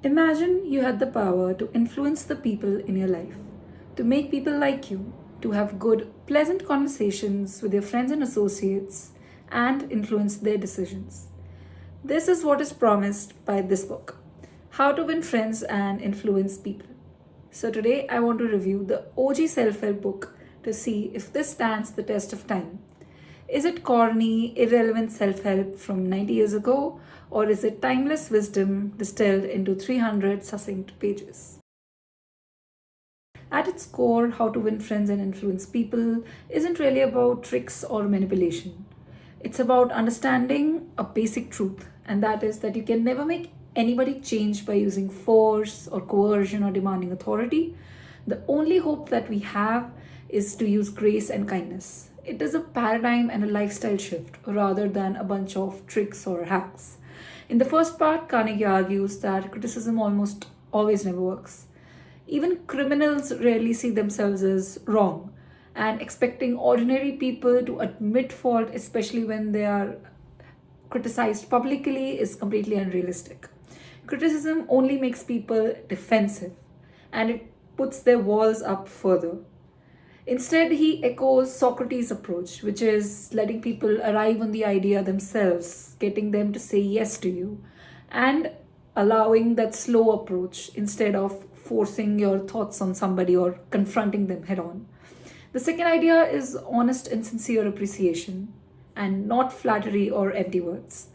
Imagine you had the power to influence the people in your life, to make people like you, to have good, pleasant conversations with your friends and associates, and influence their decisions. This is what is promised by this book: How to Win Friends and Influence People. So, today I want to review the OG self help book to see if this stands the test of time. Is it corny, irrelevant self help from 90 years ago, or is it timeless wisdom distilled into 300 succinct pages? At its core, How to Win Friends and Influence People isn't really about tricks or manipulation. It's about understanding a basic truth, and that is that you can never make anybody change by using force or coercion or demanding authority. The only hope that we have is to use grace and kindness. It is a paradigm and a lifestyle shift rather than a bunch of tricks or hacks. In the first part, Carnegie argues that criticism almost always never works. Even criminals rarely see themselves as wrong, and expecting ordinary people to admit fault, especially when they are criticized publicly, is completely unrealistic. Criticism only makes people defensive, and it puts their walls up further. Instead, he echoes Socrates' approach, which is letting people arrive on the idea themselves, getting them to say yes to you, and allowing that slow approach instead of forcing your thoughts on somebody or confronting them head on. The second idea is honest and sincere appreciation, and not flattery or empty words.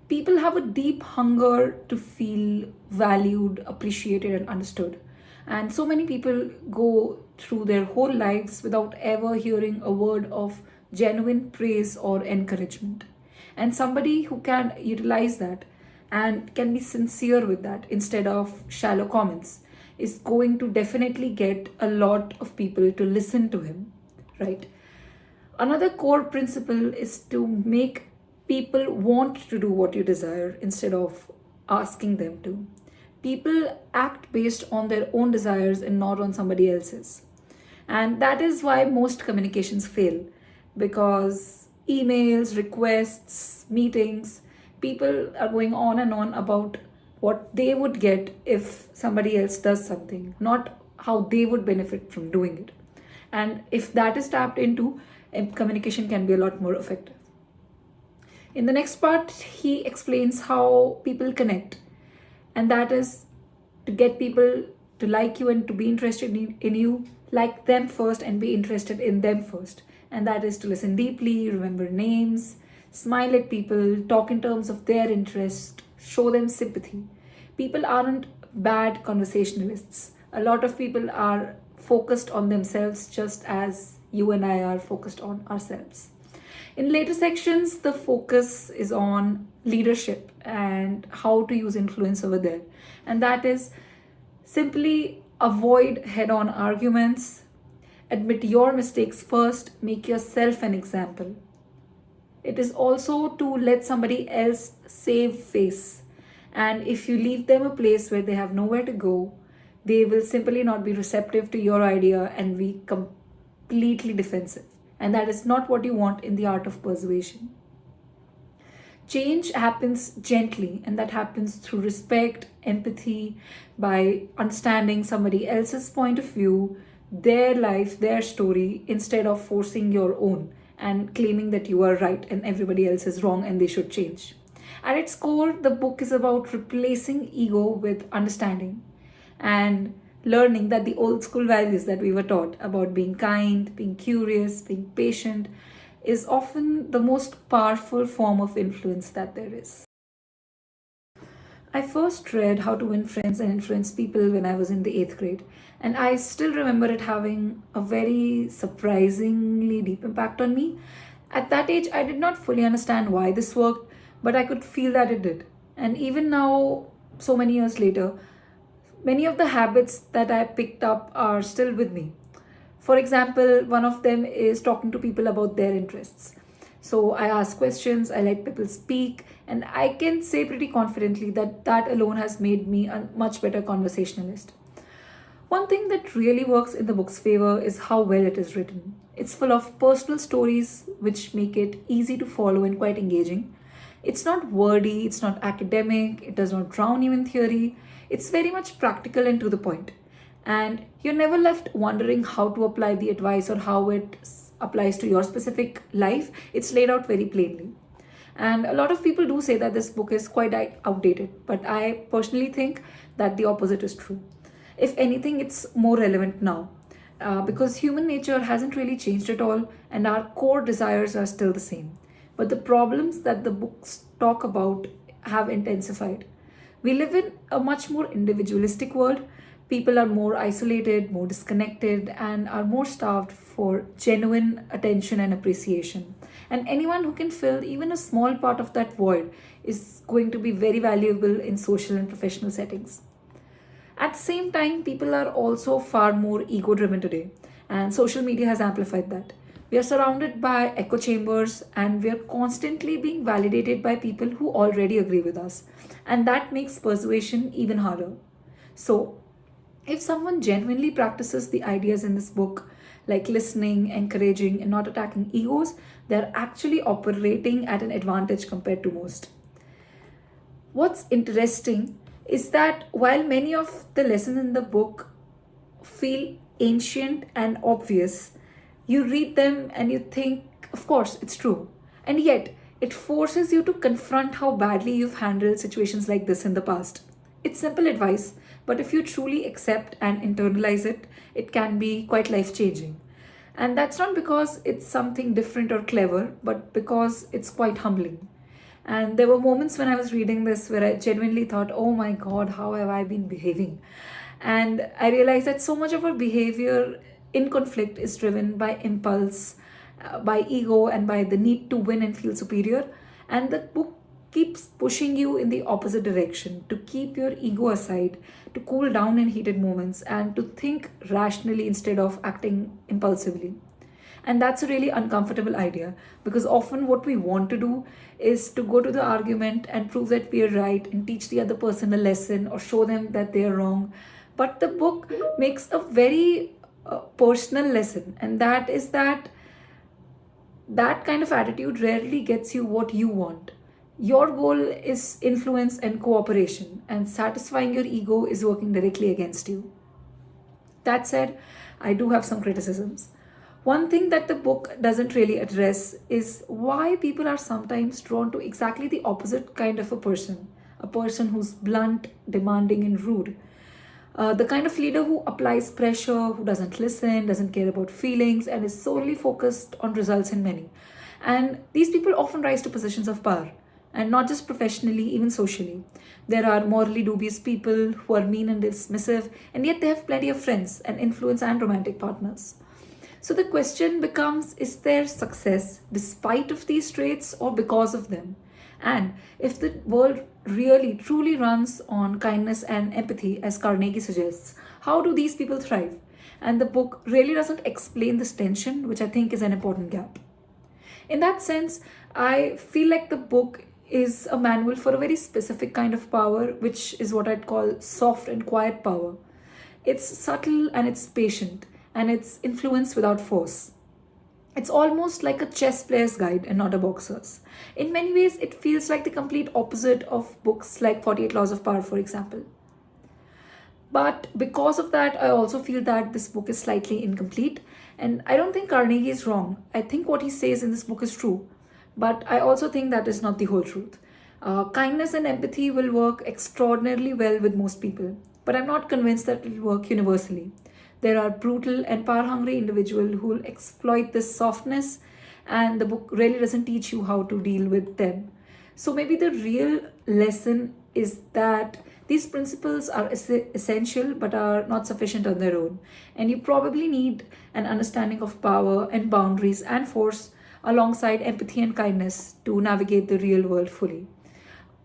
People have a deep hunger to feel valued, appreciated, and understood. And so many people go through their whole lives without ever hearing a word of genuine praise or encouragement. And somebody who can utilize that and can be sincere with that instead of shallow comments is going to definitely get a lot of people to listen to him, right? Another core principle is to make people want to do what you desire instead of asking them to. People act based on their own desires and not on somebody else's. And that is why most communications fail, because emails, requests, meetings, people are going on and on about what they would get if somebody else does something, not how they would benefit from doing it. And if that is tapped into, communication can be a lot more effective. In the next part, he explains how people connect, and that is to get people to like you and to be interested in you. Like them first and be interested in them first, and that is to listen deeply, remember names, smile at people, talk in terms of their interest, show them sympathy. People aren't bad conversationalists. A lot of people are focused on themselves just as you and I are focused on ourselves. In later sections, the focus is on leadership and how to use influence over there. And that is simply avoid head on arguments, admit your mistakes first, make yourself an example. It is also to let somebody else save face. And if you leave them a place where they have nowhere to go, they will simply not be receptive to your idea and be completely defensive. And that is not what you want in the art of persuasion. Change happens gently, and that happens through respect, empathy, by understanding somebody else's point of view, their life, their story, instead of forcing your own and claiming that you are right and everybody else is wrong and they should change. At its core, the book is about replacing ego with understanding and learning that the old school values that we were taught about being kind, being curious, being patient is often the most powerful form of influence that there is. I first read How to Win Friends and Influence People when I was in the 8th grade, and I still remember it having a very surprisingly deep impact on me. At that age, I did not fully understand why this worked, but I could feel that it did. And even now, so many years later, many of the habits that I picked up are still with me. For example, one of them is talking to people about their interests. So I ask questions, I let people speak, and I can say pretty confidently that that alone has made me a much better conversationalist. One thing that really works in the book's favor is how well it is written. It's full of personal stories which make it easy to follow and quite engaging. It's not wordy, it's not academic, it does not drown you in theory. It's very much practical and to the point. And you're never left wondering how to apply the advice or how it applies to your specific life. It's laid out very plainly. And a lot of people do say that this book is quite outdated, but I personally think that the opposite is true. If anything, it's more relevant now because human nature hasn't really changed at all, and our core desires are still the same. But the problems that the books talk about have intensified. We live in a much more individualistic world. People are more isolated, more disconnected, and are more starved for genuine attention and appreciation. And anyone who can fill even a small part of that void is going to be very valuable in social and professional settings. At the same time, people are also far more ego driven today, and social media has amplified that. We are surrounded by echo chambers and we are constantly being validated by people who already agree with us, and that makes persuasion even harder. So, if someone genuinely practices the ideas in this book, like listening, encouraging, and not attacking egos, they're actually operating at an advantage compared to most. What's interesting is that while many of the lessons in the book feel ancient and obvious, you read them and you think, of course, it's true. And yet, it forces you to confront how badly you've handled situations like this in the past. It's simple advice, but if you truly accept and internalize it, it can be quite life changing. And that's not because it's something different or clever, but because it's quite humbling. And there were moments when I was reading this where I genuinely thought, oh my God, how have I been behaving? And I realized that so much of our behavior in conflict is driven by impulse, by ego, and by the need to win and feel superior. And the book keeps pushing you in the opposite direction to keep your ego aside, to cool down in heated moments, and to think rationally instead of acting impulsively. And that's a really uncomfortable idea because often what we want to do is to go to the argument and prove that we are right and teach the other person a lesson or show them that they are wrong. But the book makes a very personal lesson, and that is that that kind of attitude rarely gets you what you want. Your goal is influence and cooperation, and satisfying your ego is working directly against you. That said, I do have some criticisms. One thing that the book doesn't really address is why people are sometimes drawn to exactly the opposite kind of a person who's blunt, demanding, and rude. The kind of leader who applies pressure, who doesn't listen, doesn't care about feelings, and is solely focused on results in many. And these people often rise to positions of power, and not just professionally, even socially. There are morally dubious people who are mean and dismissive, and yet they have plenty of friends and influence and romantic partners. So the question becomes, is there success despite of these traits or because of them? And if the world really truly runs on kindness and empathy, as Carnegie suggests, how do these people thrive? And the book really doesn't explain this tension, which I think is an important gap. In that sense, I feel like the book is a manual for a very specific kind of power, which is what I'd call soft and quiet power. It's subtle and it's patient, and it's influence without force. It's almost like a chess player's guide and not a boxer's. In many ways, it feels like the complete opposite of books like 48 Laws of Power, for example. But because of that, I also feel that this book is slightly incomplete. And I don't think Carnegie is wrong. I think what he says in this book is true. But I also think that is not the whole truth. Kindness and empathy will work extraordinarily well with most people. But I'm not convinced that it will work universally. There are brutal and power hungry individuals who will exploit this softness, and the book really doesn't teach you how to deal with them. So maybe the real lesson is that these principles are essential but are not sufficient on their own. And you probably need an understanding of power and boundaries and force alongside empathy and kindness to navigate the real world fully.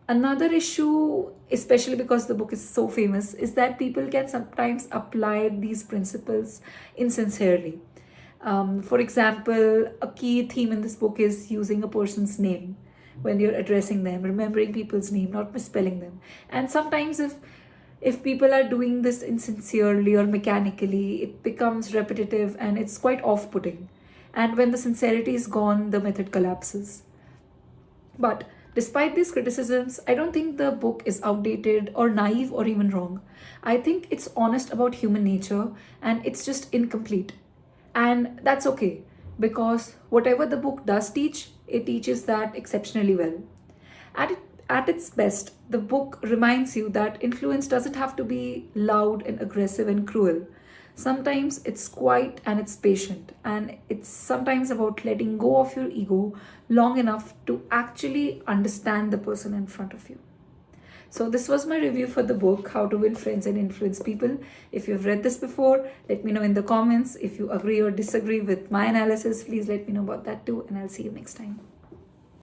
Another issue, especially because the book is so famous, is that people can sometimes apply these principles insincerely. For example, a key theme in this book is using a person's name when you're addressing them, remembering people's name, not misspelling them. And sometimes if people are doing this insincerely or mechanically, it becomes repetitive and it's quite off-putting. And when the sincerity is gone, the method collapses. But Despite these criticisms, I don't think the book is outdated or naive or even wrong. I think it's honest about human nature and it's just incomplete. And that's okay because whatever the book does teach, it teaches that exceptionally well. At, it, at its best, the book reminds you that influence doesn't have to be loud and aggressive and cruel. Sometimes it's quiet and it's patient, and it's sometimes about letting go of your ego long enough to actually understand the person in front of you. So, this was my review for the book, How to Win Friends and Influence People. If you've read this before, let me know in the comments. If you agree or disagree with my analysis, please let me know about that too, and I'll see you next time.